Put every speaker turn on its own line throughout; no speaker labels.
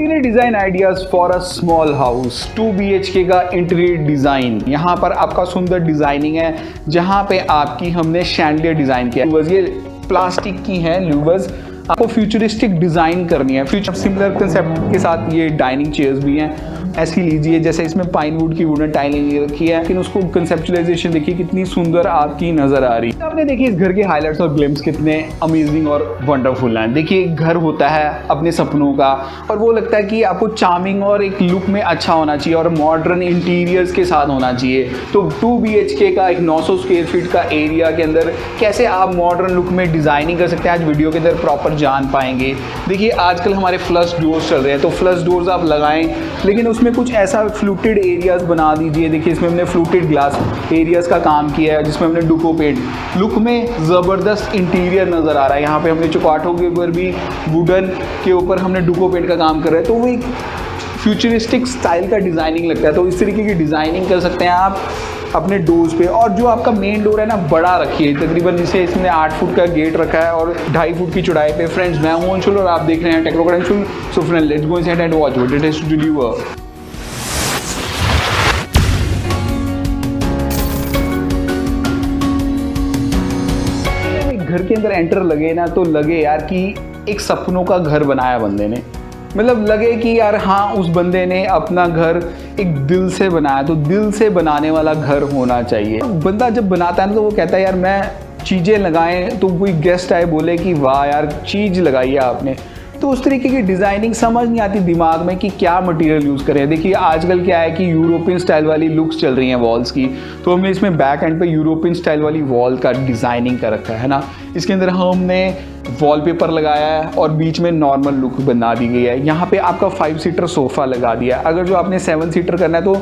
Interior design ideas for a small house 2 BHK का interior design. यहाँ पर आपका सुंदर डिजाइनिंग है जहाँ पे आपकी हमने शैंडलियर डिजाइन किया है। ये प्लास्टिक की है लूवर्स। आपको फ्यूचरिस्टिक डिजाइन करनी है, फ्यूचर सिमिलर कंसेप्ट के साथ ये डाइनिंग चेयर्स भी हैं। ऐसी लीजिए जैसे इसमें पाइन वुड की वुडन टाइलिंग रखी है, लेकिन उसको कंसेप्चुलाइजेशन देखिए कितनी सुंदर आपकी नजर आ रही है। आपने देखिए इस घर के हाइलाइट्स और ग्लिम्स कितने अमेजिंग और वंडरफुल हैं। देखिए घर होता है अपने सपनों का और वो लगता है कि आपको चार्मिंग और एक लुक में अच्छा होना चाहिए और मॉडर्न इंटीरियर्स के साथ होना चाहिए। तो 2 BHK का एक 900 स्क्वायर फीट का एरिया के अंदर कैसे आप मॉडर्न लुक में डिजाइनिंग कर सकते हैं, आज वीडियो के अंदर प्रॉपर जान पाएंगे। देखिए आजकल हमारे फ्लश डोर्स चल रहे हैं, तो फ्लश डोर्स आप लगाएं, लेकिन उसमें कुछ ऐसा फ्लूटेड एरियाज बना दीजिए। देखिए इसमें हमने फ्लूटेड ग्लास एरियाज का काम किया है जिसमें हमने डुको पेंट लुक में ज़बरदस्त इंटीरियर नज़र आ रहा है। यहाँ पे हमने चौकाठों के ऊपर भी वुडन के ऊपर हमने डुको पेंट का काम कर रहे हैं, तो वो एक फ्यूचरिस्टिक स्टाइल का डिज़ाइनिंग लगता है। तो इस तरीके की डिज़ाइनिंग कर सकते हैं आप अपने डोर्स पे। और जो आपका मेन डोर है ना, बड़ा रखिए तकरीबन, जिसे इसमें 8 फुट का गेट रखा है और 2.5 फुट की चौड़ाई पे। फ्रेंड्स मैं हूं अंशुल और आप देख रहे हैं technocrat Anshul. So friends let's go inside and watch what it is to deliver. घर के अंदर एंटर लगे ना तो लगे यार कि एक सपनों का घर बनाया बंदे ने, मतलब लगे कि यार हाँ उस बंदे ने अपना घर एक दिल से बनाया। तो दिल से बनाने वाला घर होना चाहिए। बंदा जब बनाता है ना तो वो कहता है यार मैं चीज़ें लगाएं, तो कोई गेस्ट आए बोले कि वाह यार चीज़ लगाई है आपने। तो उस तरीके की डिज़ाइनिंग समझ नहीं आती दिमाग में कि क्या मटेरियल यूज़ करें। देखिए आजकल क्या है कि यूरोपियन स्टाइल वाली लुक्स चल रही हैं वॉल्स की, तो हमने इसमें बैक एंड पे यूरोपियन स्टाइल वाली वॉल का डिज़ाइनिंग कर रखा है ना। इसके अंदर हमने वॉलपेपर लगाया है और बीच में नॉर्मल लुक बना दी गई है। यहाँ पे आपका 5 सीटर सोफ़ा लगा दिया है। अगर जो आपने 7 सीटर करना है तो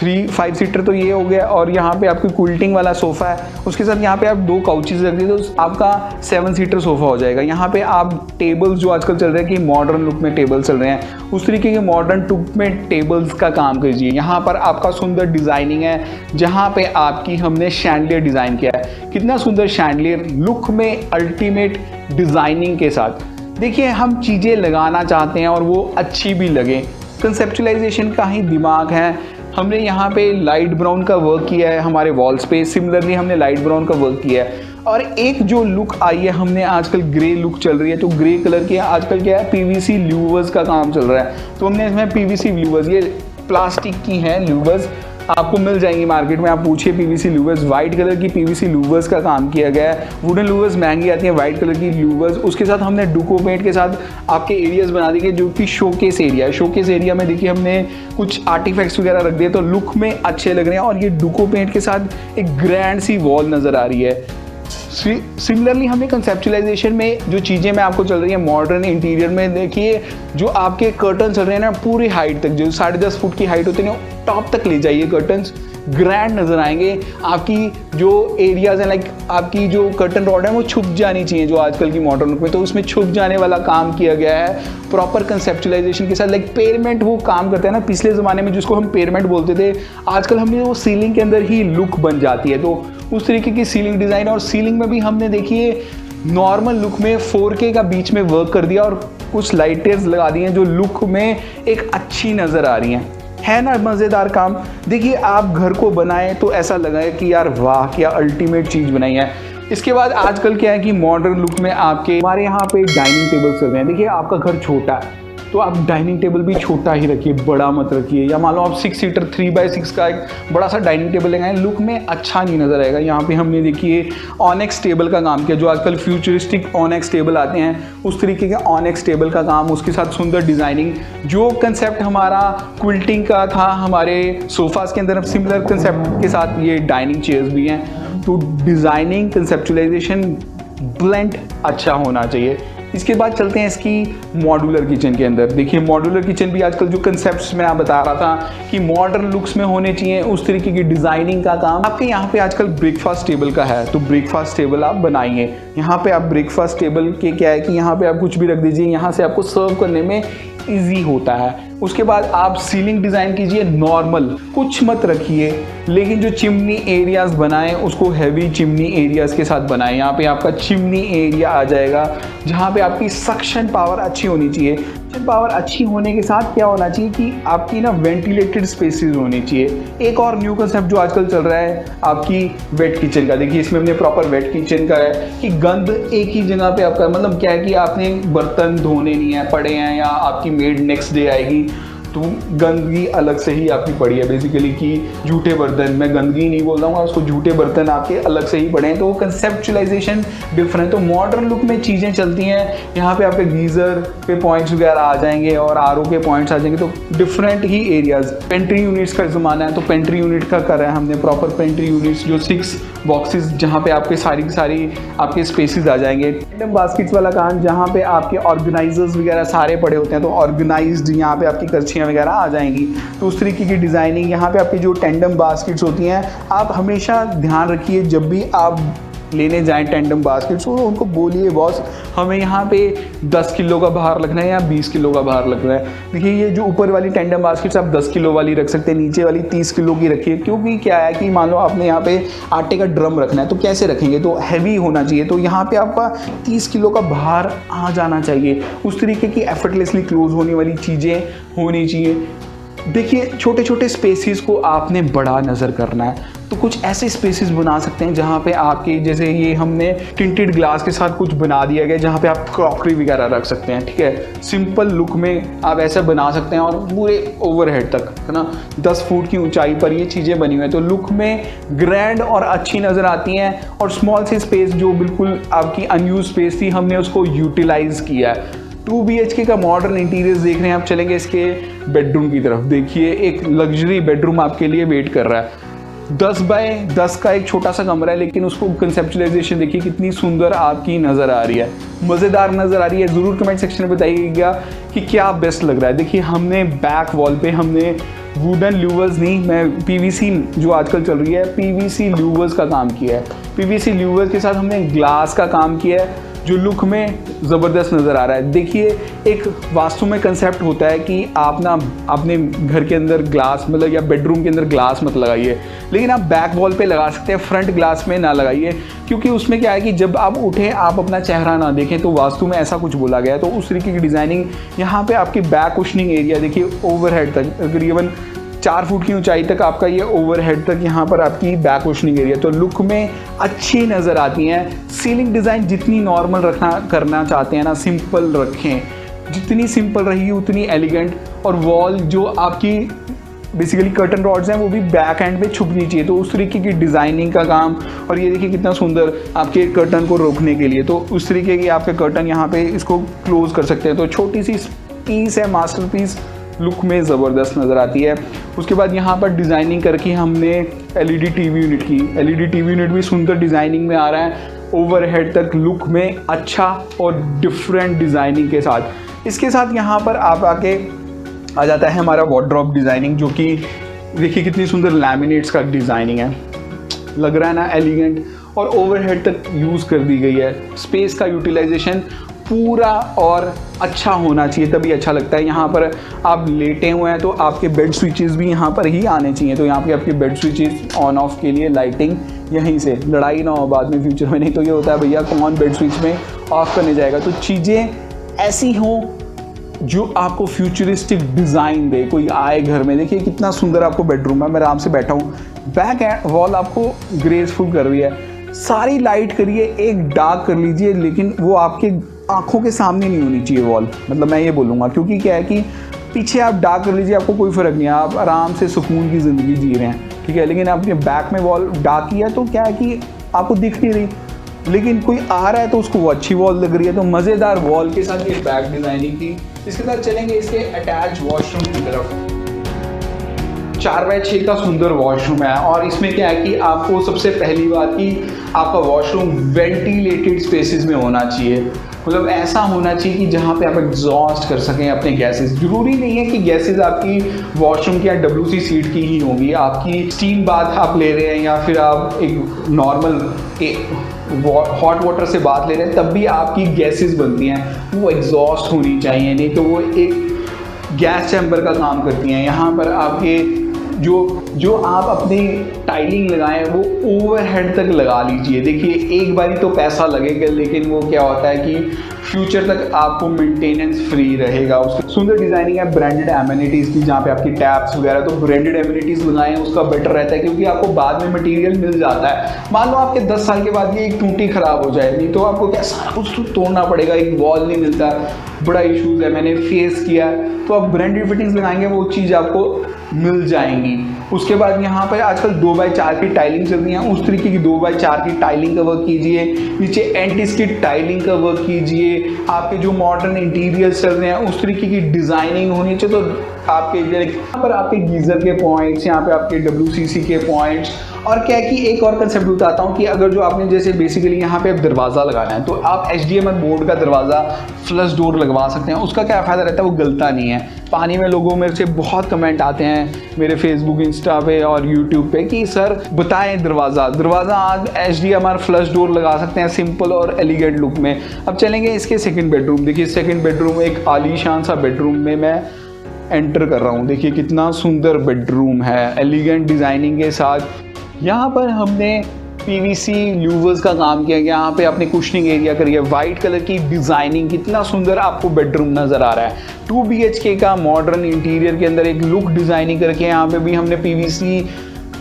5 सीटर तो ये हो गया, और यहाँ पे आपकी कुल्टिंग वाला सोफ़ा है, उसके साथ यहाँ पे आप 2 काउचेस रख दिए तो आपका 7 सीटर सोफ़ा हो जाएगा। यहाँ पे आप टेबल्स जो आजकल चल रहे हैं कि मॉडर्न लुक में टेबल चल रहे हैं, उस तरीके के मॉडर्न लुक में टेबल्स का काम कीजिए। यहाँ पर आपका सुंदर डिज़ाइनिंग है जहाँ पे आपकी हमने शैंडलियर डिज़ाइन किया है। कितना सुंदर शैंडलियर लुक में अल्टीमेट डिज़ाइनिंग के साथ। देखिए हम चीज़ें लगाना चाहते हैं और वो अच्छी भी लगे, कंसेप्चुलाइजेशन का ही दिमाग है। हमने यहाँ पे लाइट ब्राउन का वर्क किया है हमारे वॉल्स पे, सिमिलरली हमने लाइट ब्राउन का वर्क किया है। और एक जो लुक आई है, हमने आजकल ग्रे लुक चल रही है तो ग्रे कलर की आजकल क्या है PVC ल्यूवर्स का काम चल रहा है, तो हमने इसमें PVC ल्यूवर्स, ये प्लास्टिक की हैं ल्यूवर्स, आपको मिल जाएंगी मार्केट में, आप पूछिए PVC लूवर्स। वाइट कलर की PVC लूवर्स का काम किया गया है। वुडन लूवर्स महंगी आती हैं, वाइट कलर की लूवर्स। उसके साथ हमने डुको पेंट के साथ आपके एरियाज बना दिए जो कि शोकेस एरिया है। शोकेस एरिया में देखिए हमने कुछ आर्टिफैक्ट्स वगैरह रख दिए तो लुक में अच्छे लग रहे हैं, और ये डुको पेंट के साथ एक ग्रैंड सी वॉल नज़र आ रही है। सिमिलरली हमने कंसेप्चुलाइजेशन में जो चीज़ें मैं आपको चल रही है मॉडर्न इंटीरियर में, देखिए जो आपके कर्टन चल रहे हैं ना पूरी हाइट तक, जो 10.5 फुट की हाइट होती है ना टॉप तक ले जाइए। कर्टन्स ग्रैंड नज़र आएंगे। आपकी जो एरियाज हैं लाइक आपकी जो कर्टन रॉड है वो छुप जानी चाहिए जो आजकल की मॉडर्न लुक में, तो उसमें छुप जाने वाला काम किया गया है प्रॉपर कंसेप्चुलाइजेशन के साथ। लाइक पेरमेंट वो काम करते हैं ना, पिछले ज़माने में जिसको हम पेरमेंट बोलते थे, आजकल हमने वो सीलिंग के अंदर ही लुक बन जाती है। तो उस तरीके की सीलिंग डिज़ाइन, और सीलिंग में भी हमने देखिए नॉर्मल लुक में 4K का बीच में वर्क कर दिया और कुछ लाइटें लगा दी हैं जो लुक में एक अच्छी नज़र आ रही हैं। है ना मज़ेदार काम। देखिए आप घर को बनाएं तो ऐसा लगा कि यार वाह क्या अल्टीमेट चीज़ बनाई है। इसके बाद आजकल क्या है कि मॉडर्न लुक में आपके हमारे यहाँ पे डाइनिंग टेबल चल रहे हैं। देखिए आपका घर छोटा है तो आप डाइनिंग टेबल भी छोटा ही रखिए, बड़ा मत रखिए। या मान लो आप 6 सीटर 3x6 का एक बड़ा सा डाइनिंग टेबल लगाएं, लुक में अच्छा नहीं नज़र आएगा। यहाँ पे हमने देखिए ऑनेक्स टेबल का काम किया, जो आजकल फ्यूचरिस्टिक ऑनेक्स टेबल आते हैं उस तरीके के ऑनेक्स टेबल का काम, उसके साथ सुंदर डिज़ाइनिंग। जो कंसेप्ट हमारा क्विल्टिंग का था हमारे सोफ़ाज़ के अंदर, सिमिलर कंसेप्ट के साथ ये डाइनिंग चेयर्स भी हैं। तो डिज़ाइनिंग कंसेप्चुलाइजेशन ब्लेंड अच्छा होना चाहिए। इसके बाद चलते हैं इसकी मॉड्यूलर किचन के अंदर। देखिए मॉड्यूलर किचन भी आजकल जो कंसेप्ट्स मैं बता रहा था कि मॉडर्न लुक्स में होने चाहिए, उस तरीके की डिज़ाइनिंग का काम आपके यहाँ पे आजकल ब्रेकफास्ट टेबल का है, तो ब्रेकफास्ट टेबल आप बनाइए। यहाँ पे आप ब्रेकफास्ट टेबल के क्या है कि यहाँ पे आप कुछ भी रख दीजिए, यहाँ से आपको सर्व करने में ईजी होता है। उसके बाद आप सीलिंग डिज़ाइन कीजिए नॉर्मल, कुछ मत रखिए, लेकिन जो चिमनी एरियाज बनाएं उसको हैवी चिमनी एरियाज के साथ बनाएं। यहाँ पे आपका चिमनी एरिया आ जाएगा जहाँ पे आपकी सक्शन पावर अच्छी होनी चाहिए। पावर अच्छी होने के साथ क्या होना चाहिए कि आपकी ना वेंटिलेटेड स्पेसेस होनी चाहिए। एक और न्यू कंसेप्ट जो आजकल चल रहा है आपकी वेट किचन का, देखिए इसमें हमने प्रॉपर वेट किचन का है कि गंद एक ही जगह पे आपका, मतलब क्या है कि आपने बर्तन धोने नहीं है पड़े हैं या आपकी मेड नेक्स्ट डे आएगी तो गंदगी अलग से ही आपकी पड़ी है बेसिकली कि झूठे बर्तन, मैं गंदगी नहीं बोल रहा हूँ, उसको झूठे बर्तन आपके अलग से ही पड़े हैं, तो वो कंसेप्चुलाइजेशन डिफरेंट। तो मॉडर्न लुक में चीज़ें चलती हैं, यहाँ पे आपके गीज़र पे पॉइंट्स वगैरह आ जाएंगे और आरओ के पॉइंट्स आ जाएंगे, तो डिफरेंट ही एरियाज। पेंट्री यूनिट्स का ज़माना है तो पेंट्री यूनिट का कर रहा है हमने प्रॉपर पेंट्री यूनिट्स जो 6 बॉक्सेस जहाँ पे आपके सारी की सारी आपके स्पेसिस आ जाएंगे। टेंडम बास्केट्स वाला काम जहाँ पे आपके ऑर्गेनाइजर्स वगैरह सारे पड़े होते हैं तो ऑर्गेनाइज्ड यहाँ पे आपकी करछियाँ वगैरह आ जाएंगी। तो उस तरीके की डिज़ाइनिंग यहाँ पे आपकी जो टेंडम बास्केट्स होती हैं, आप हमेशा ध्यान रखिए जब भी आप लेने जाएं टेंडम बास्केट्स तो उनको बोलिए बॉस हमें यहाँ पे 10 किलो का भार रखना है या 20 किलो का भार रखना है। देखिए ये जो ऊपर वाली टेंडम बास्केट्स आप 10 किलो वाली रख सकते हैं, नीचे वाली 30 किलो की रखिए, क्योंकि क्या है कि मान लो आपने यहाँ पे आटे का ड्रम रखना है तो कैसे रखेंगे, तो हैवी होना चाहिए, तो यहाँ पे आपका 30 किलो का भार आ जाना चाहिए। उस तरीके की एफर्टलेसली क्लोज होने वाली चीज़ें होनी चाहिए। देखिए छोटे छोटे स्पेसिस को आपने बड़ा नज़र करना है तो कुछ ऐसे स्पेसेस बना सकते हैं जहाँ पे आपके, जैसे ये हमने टिंटेड ग्लास के साथ कुछ बना दिया गया जहाँ पे आप क्रॉकरी वगैरह रख सकते हैं, ठीक है। सिंपल लुक में आप ऐसा बना सकते हैं और पूरे ओवरहेड तक है ना 10 फुट की ऊंचाई पर ये चीज़ें बनी हुई हैं तो लुक में ग्रैंड और अच्छी नज़र आती हैं। और स्मॉल सी स्पेस जो बिल्कुल आपकी अनयूज स्पेस थी हमने उसको यूटिलाइज़ किया है। 2 BHK का मॉडर्न इंटीरियर्स देख रहे हैं आप, चलेंगे इसके बेडरूम की तरफ। देखिए एक लग्जरी बेडरूम आपके लिए वेट कर रहा है। 10 बाय 10 का एक छोटा सा कमरा है लेकिन उसको कंसेप्चुलाइजेशन देखिए कितनी सुंदर आपकी नज़र आ रही है, मज़ेदार नज़र आ रही है। ज़रूर कमेंट सेक्शन में बताइएगा कि क्या बेस्ट लग रहा है। देखिए हमने बैक वॉल पे हमने वुडन ल्यूवर्स नहीं, मैं पीवीसी जो आजकल चल रही है पीवीसी ल्यूवर्स का काम किया है। पीवीसी ल्यूवर्स के साथ हमने ग्लास का काम किया है जो लुक में ज़बरदस्त नज़र आ रहा है। देखिए एक वास्तु में कंसेप्ट होता है कि आप ना अपने घर के अंदर ग्लास मतलब या बेडरूम के अंदर ग्लास मत लगाइए, लेकिन आप बैक वॉल पे लगा सकते हैं, फ्रंट ग्लास में ना लगाइए, क्योंकि उसमें क्या है कि जब आप उठें आप अपना चेहरा ना देखें, तो वास्तु में ऐसा कुछ बोला गया है। तो उस तरीके की डिज़ाइनिंग यहाँ पे आपकी बैक कुशनिंग एरिया देखिए ओवरहेड तक तकरीबन 4 फुट की ऊंचाई तक आपका ये ओवरहेड तक यहाँ पर आपकी बैक कुशनिंग एरिया, तो लुक में अच्छी नज़र आती हैं। सीलिंग डिज़ाइन जितनी नॉर्मल करना चाहते हैं ना, सिंपल रखें, जितनी सिंपल रहेगी उतनी एलिगेंट। और वॉल जो आपकी बेसिकली कर्टन रॉड्स हैं वो भी बैक एंड पे छुपनी चाहिए, तो उस तरीके की डिज़ाइनिंग का काम। और ये देखिए कितना सुंदर आपके कर्टन को रोकने के लिए, तो उस तरीके की आपके कर्टन यहाँ पे इसको क्लोज कर सकते हैं। तो छोटी सी पीस है, मास्टरपीस, लुक में ज़बरदस्त नज़र आती है। उसके बाद यहाँ पर डिज़ाइनिंग करके हमने LED टीवी यूनिट की, LED टीवी यूनिट भी सुंदर डिज़ाइनिंग में आ रहा है, ओवरहेड तक लुक में अच्छा और डिफरेंट डिज़ाइनिंग के साथ। इसके साथ यहाँ पर आप आके आ जाता है हमारा वार्डरोब डिज़ाइनिंग, जो कि देखिए कितनी सुंदर लैमिनेट्स का डिज़ाइनिंग है, लग रहा है ना एलिगेंट, और ओवरहेड तक यूज़ कर दी गई है। स्पेस का यूटिलाइजेशन पूरा और अच्छा होना चाहिए तभी अच्छा लगता है। यहाँ पर आप लेटे हुए हैं तो आपके बेड स्विचेस भी यहाँ पर ही आने चाहिए, तो यहाँ पे आपके बेड स्विचेस ऑन ऑफ के लिए लाइटिंग यहीं से, लड़ाई ना हो बाद में फ्यूचर में, नहीं तो ये होता है भैया कौन बेड स्विच में ऑफ करने जाएगा। तो चीज़ें ऐसी हों जो आपको फ्यूचरिस्टिक डिज़ाइन दे, कोई आए घर में। देखिए कितना सुंदर आपको बेडरूम है, मैं आराम से बैठा हूँ, बैक वॉल आपको ग्रेसफुल कर रही है, सारी लाइट करिए, एक डार्क कर लीजिए, लेकिन वो आपके आंखों के सामने नहीं होनी चाहिए वॉल, मतलब मैं ये बोलूँगा, क्योंकि क्या है कि पीछे आप डार्क कर लीजिए आपको कोई फ़र्क नहीं है, आप आराम से सुकून की ज़िंदगी जी रहे हैं, ठीक है। लेकिन आपने बैक में वॉल डार्क किया तो क्या है कि आपको दिख नहीं रही, लेकिन कोई आ रहा है तो उसको वो अच्छी वॉल लग रही है। तो मज़ेदार वॉल के साथ ये बैक डिज़ाइनिंग थी। इसके साथ चलेंगे इसके अटैच वॉशरूम की तरफ। 4x6 का सुंदर वॉशरूम है, और इसमें क्या है कि आपको सबसे पहली बात कि आपका वॉशरूम वेंटिलेटेड स्पेसेस में होना चाहिए, मतलब ऐसा होना चाहिए कि जहाँ पे आप एग्जॉस्ट कर सकें अपने गैसेस। ज़रूरी नहीं है कि गैसेस आपकी वॉशरूम की या WC सीट की ही होंगी, आपकी स्टीम बाथ आप ले रहे हैं या फिर आप एक नॉर्मल हॉट वाटर से बात ले रहे हैं, तब भी आपकी गैसेस बनती हैं, वो एग्जॉस्ट होनी चाहिए, नहीं तो वो एक गैस चैम्बर का काम करती हैं। यहाँ पर आपके जो आप अपनी टाइलिंग लगाएं वो ओवरहेड तक लगा लीजिए। देखिए एक बारी तो पैसा लगेगा, लेकिन वो क्या होता है कि फ्यूचर तक आपको मेंटेनेंस फ्री रहेगा। उसकी सुंदर डिजाइनिंग है ब्रांडेड एमिनिटीज़ की, जहाँ पे आपकी टैप्स वगैरह, तो ब्रांडेड एमिनिटीज़ लगाएं उसका बेटर रहता है, क्योंकि आपको बाद में मटेरियल मिल जाता है। मान लो आपके 10 साल के बाद ये एक टूटी खराब हो जाए, नहीं तो आपको क्या सारा कुछ तोड़ना पड़ेगा, एक वॉल नहीं मिलता, बड़ा इशूज़ है, मैंने फेस किया। तो आप ब्रांडेड फिटिंग्स लगाएंगे वो चीज़ आपको मिल जाएंगी। उसके बाद यहाँ पर आजकल 2x4 की टाइलिंग चल रही है, उस तरीके की 2x4 की टाइलिंग का वर्क कीजिए। नीचे एंटीस की टाइलिंग का वर्क कीजिए। आपके जो मॉडर्न इंटीरियर्स चल रहे हैं उस तरीके की डिज़ाइनिंग होनी चाहिए। तो आपके यहाँ पर आपके गीज़र के पॉइंट्स, यहाँ पे आपके WCC के पॉइंट्स, और क्या है कि एक और कंसेप्ट बताता हूँ कि अगर जो आपने जैसे बेसिकली यहाँ पे अब दरवाज़ा लगाना है, तो आप HDMI बोर्ड का दरवाज़ा फ्लश डोर लगवा सकते हैं। उसका क्या फ़ायदा रहता है, वो गलता नहीं है। पानी में लोगों मेरे से बहुत कमेंट आते हैं मेरे फेसबुक, इंस्टा पे और यूट्यूब पे कि सर बताएं दरवाज़ा आज HDMI फ्लश डोर लगा सकते हैं सिंपल और एलिगेंट लुक में। अब चलेंगे इसके सेकंड बेडरूम। देखिए सेकंड बेडरूम एक आलीशान सा बेडरूम में मैं एंटर कर रहा हूँ। देखिए कितना सुंदर बेडरूम है एलिगेंट डिज़ाइनिंग के साथ। यहाँ पर हमने PVC ल्यूवर्स का काम किया गया, यहाँ पे आपने कुशनिंग एरिया करी है, वाइट कलर की डिज़ाइनिंग, कितना सुंदर आपको बेडरूम नज़र आ रहा है। 2 BHK का मॉडर्न इंटीरियर के अंदर एक लुक डिज़ाइनिंग करके यहाँ पे भी हमने PVC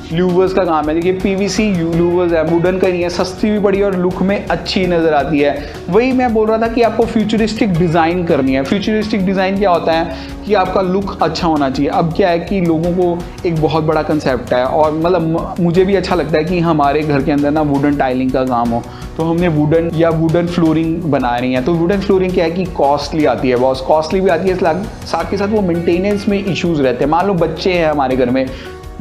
ल्यूवर्स का काम है। देखिए PVC ल्यूवर्स है, वुडन का नहीं है, सस्ती भी पड़ी और लुक में अच्छी नज़र आती है। वही मैं बोल रहा था कि आपको फ्यूचरिस्टिक डिज़ाइन करनी है। फ्यूचरिस्टिक डिज़ाइन क्या होता है कि आपका लुक अच्छा होना चाहिए। अब क्या है कि लोगों को एक बहुत बड़ा कंसेप्ट है, और मतलब मुझे भी अच्छा लगता है कि हमारे घर के अंदर ना वुडन टाइलिंग का काम हो, तो हमने वुडन या वुडन फ्लोरिंग बना रही है। तो वुडन फ्लोरिंग क्या है कि कॉस्टली आती है, बहुत कॉस्टली भी आती है, साथ के साथ वो मेंटेनेंस में इश्यूज़ रहते हैं। मान लो बच्चे हैं हमारे घर में,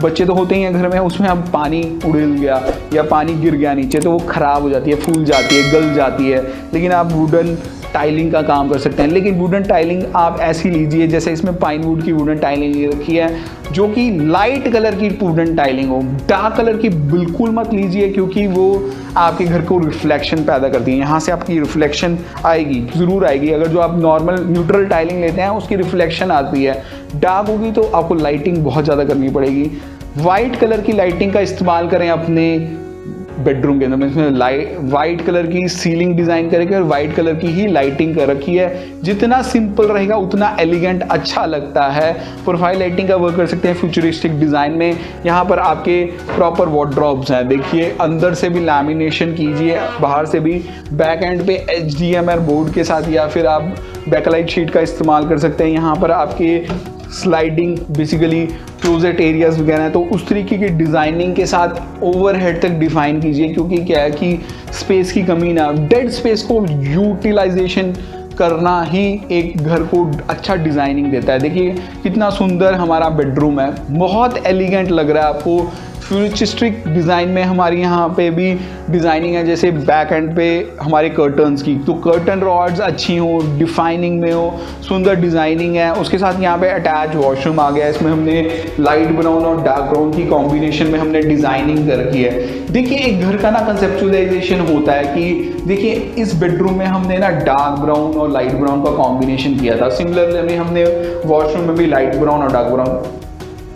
बच्चे तो होते ही हैं घर में, उसमें अब पानी उड़िल गया या पानी गिर गया नीचे, तो वो ख़राब हो जाती है, फूल जाती है, गल जाती है। लेकिन आप वुडन टाइलिंग का काम कर सकते हैं। लेकिन वुडन टाइलिंग आप ऐसी लीजिए, जैसे इसमें पाइन वुड की वुडन टाइलिंग रखी है, जो कि लाइट कलर की वुडन टाइलिंग हो। डार्क कलर की बिल्कुल मत लीजिए, क्योंकि वो आपके घर को रिफ्लेक्शन पैदा करती है। यहाँ से आपकी रिफ्लेक्शन आएगी, ज़रूर आएगी। अगर जो आप नॉर्मल न्यूट्रल टाइलिंग लेते हैं उसकी रिफ्लेक्शन आती है, डार्क होगी तो आपको लाइटिंग बहुत ज़्यादा करनी पड़ेगी। वाइट कलर की लाइटिंग का इस्तेमाल करें अपने बेडरूम के अंदर। इसमें वाइट कलर की सीलिंग डिज़ाइन करके और वाइट कलर की ही लाइटिंग कर रखी है। जितना सिंपल रहेगा उतना एलिगेंट अच्छा लगता है। प्रोफाइल लाइटिंग का वर्क कर सकते हैं फ्यूचरिस्टिक डिज़ाइन में। यहाँ पर आपके प्रॉपर वार्डरोब्स हैं। देखिए अंदर से भी लैमिनेशन कीजिए, बाहर से भी। बैक एंड पे HDMI बोर्ड के साथ या फिर आप बैकलाइट शीट का इस्तेमाल कर सकते हैं। यहाँ पर आपके स्लाइडिंग बेसिकली क्लोजेट एरियाज वगैरह है, तो उस तरीके की डिज़ाइनिंग के साथ ओवरहेड तक डिफाइन कीजिए। क्योंकि क्या है कि स्पेस की कमी ना, डेड स्पेस को यूटिलाइजेशन करना ही एक घर को अच्छा डिज़ाइनिंग देता है। देखिए कितना सुंदर हमारा बेडरूम है, बहुत एलिगेंट लग रहा है आपको। फ्यूचरिस्टिक डिज़ाइन में हमारी यहाँ पे भी डिज़ाइनिंग है, जैसे बैक एंड पे हमारे कर्टन्स की, तो कर्टन रॉड्स अच्छी हो, डिफाइनिंग में हो, सुंदर डिज़ाइनिंग है। उसके साथ यहाँ पे अटैच वॉशरूम आ गया, इसमें हमने लाइट ब्राउन और डार्क ब्राउन की कॉम्बिनेशन में हमने डिज़ाइनिंग कर रखी है। देखिए एक घर का ना कंसेप्चुअलाइजेशन होता है कि देखिए इस बेडरूम में हमने ना डार्क ब्राउन और लाइट ब्राउन का कॉम्बिनेशन किया था। सिमिलरली हमने वॉशरूम में भी लाइट ब्राउन और डार्क ब्राउन।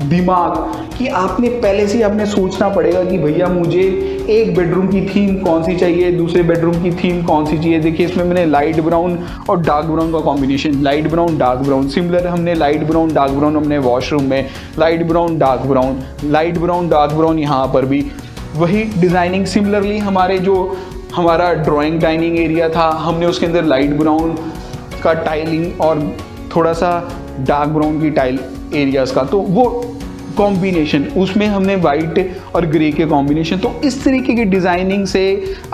दिमाग कि आपने पहले से ही आपने सोचना पड़ेगा कि भैया मुझे एक बेडरूम की थीम कौन सी चाहिए, दूसरे बेडरूम की थीम कौन सी चाहिए। देखिए इसमें मैंने लाइट ब्राउन और डार्क ब्राउन का combination, light brown dark brown. Similar हमने लाइट ब्राउन डार्क ब्राउन हमने वॉशरूम में, light brown dark brown, light brown dark brown यहाँ पर भी वही डिज़ाइनिंग। सिमिलरली हमारे जो हमारा ड्राइंग डाइनिंग एरिया था, हमने उसके अंदर लाइट ब्राउन का टाइलिंग और थोड़ा सा डार्क ब्राउन की टाइल एरियाज़ का, तो वो कॉम्बिनेशन, उसमें हमने वाइट और ग्रे के कॉम्बिनेशन। तो इस तरीके की डिज़ाइनिंग से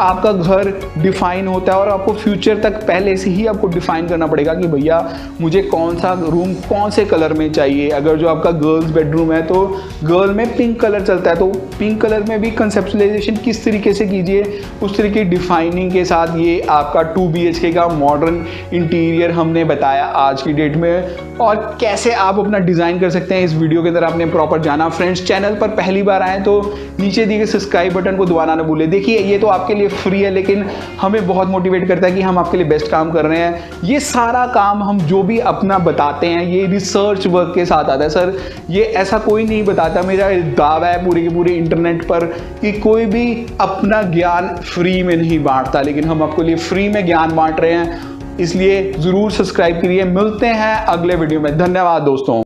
आपका घर डिफ़ाइन होता है और आपको फ्यूचर तक पहले से ही आपको डिफ़ाइन करना पड़ेगा कि भैया मुझे कौन सा रूम कौन से कलर में चाहिए। अगर जो आपका गर्ल्स बेडरूम है तो गर्ल में पिंक कलर चलता है, तो पिंक कलर में भी कंसेप्चुअलाइजेशन किस तरीके से कीजिए, उस तरीके की डिफ़ाइनिंग के साथ ये आपका 2 BHK का मॉडर्न इंटीरियर हमने बताया आज की डेट में। और कैसे आप अपना डिज़ाइन कर सकते हैं इस वीडियो के अंदर आपने प्रॉपर जाना। फ्रेंड्स चैनल पर पहली बार आए तो नीचे दिए गए सब्सक्राइब बटन को दबाना ना भूलें। देखिए ये तो आपके लिए फ्री है, लेकिन हमें बहुत मोटिवेट करता है कि हम आपके लिए बेस्ट काम कर रहे हैं। ये सारा काम हम जो भी अपना बताते हैं ये रिसर्च वर्क के साथ आता है। सर ये ऐसा कोई नहीं बताता, मेरा दावा है पूरे के पूरे इंटरनेट पर कि कोई भी अपना ज्ञान फ्री में नहीं बांटता, लेकिन हम आपके लिए फ्री में ज्ञान बांट रहे हैं। इसलिए ज़रूर सब्सक्राइब करिए। मिलते हैं अगले वीडियो में। धन्यवाद दोस्तों।